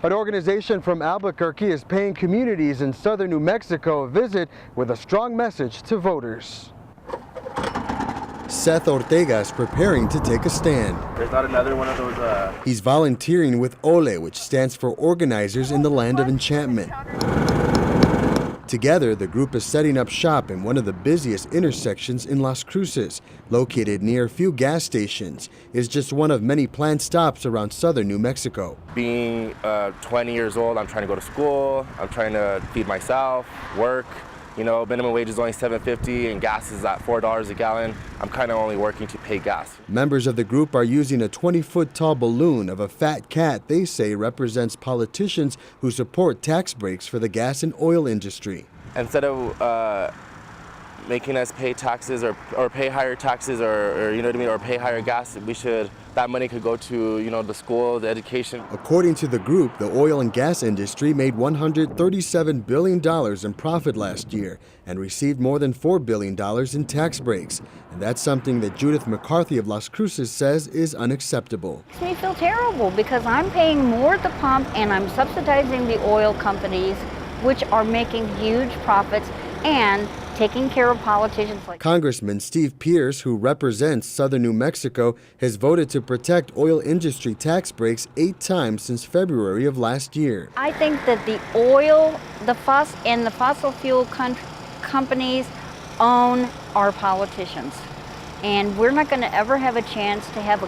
An organization from Albuquerque is paying communities in southern New Mexico a visit with a strong message to voters. Seth Ortega is preparing to take a stand. There's not another one of those. He's volunteering with OLE, which stands for Organizers in the Land of Enchantment. Together, the group is setting up shop in one of the busiest intersections in Las Cruces, located near a few gas stations. It's just one of many planned stops around southern New Mexico. Being 20 years old, I'm trying to go to school, I'm trying to feed myself, work. You know, minimum wage is only $7.50 and gas is at $4 a gallon. I'm kind of only working to pay gas. Members of the group are using a 20-foot tall balloon of a fat cat they say represents politicians who support tax breaks for the gas and oil industry. Instead of making us pay taxes or pay higher taxes or you know what I mean, or pay higher gas, that money could go to, you know, the school, the education. According to the group, the oil and gas industry made $137 billion in profit last year and received more than $4 billion in tax breaks. And that's something that Judith McCarthy of Las Cruces says is unacceptable. It makes me feel terrible because I'm paying more at the pump and I'm subsidizing the oil companies, which are making huge profits and taking care of politicians like Congressman Steve Pierce, who represents southern New Mexico, has voted to protect oil industry tax breaks 8 times since February of last year. I think that the fossil fuel companies own our politicians. And we're not going to ever have a chance to have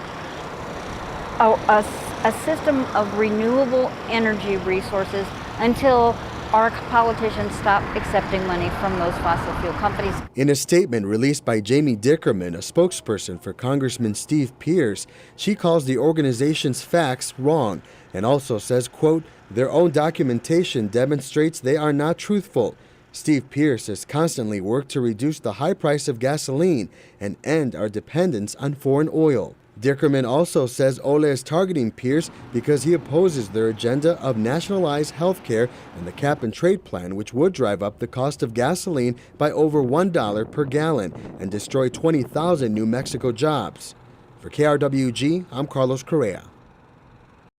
a system of renewable energy resources until our politicians stop accepting money from those fossil fuel companies. In a statement released by Jamie Dickerman, a spokesperson for Congressman Steve Pierce, she calls the organization's facts wrong and also says, quote, their own documentation demonstrates they are not truthful. Steve Pierce has constantly worked to reduce the high price of gasoline and end our dependence on foreign oil. Dickerman also says OLE is targeting Pierce because he opposes their agenda of nationalized health care and the cap-and-trade plan, which would drive up the cost of gasoline by over $1 per gallon and destroy 20,000 New Mexico jobs. For KRWG, I'm Carlos Correa.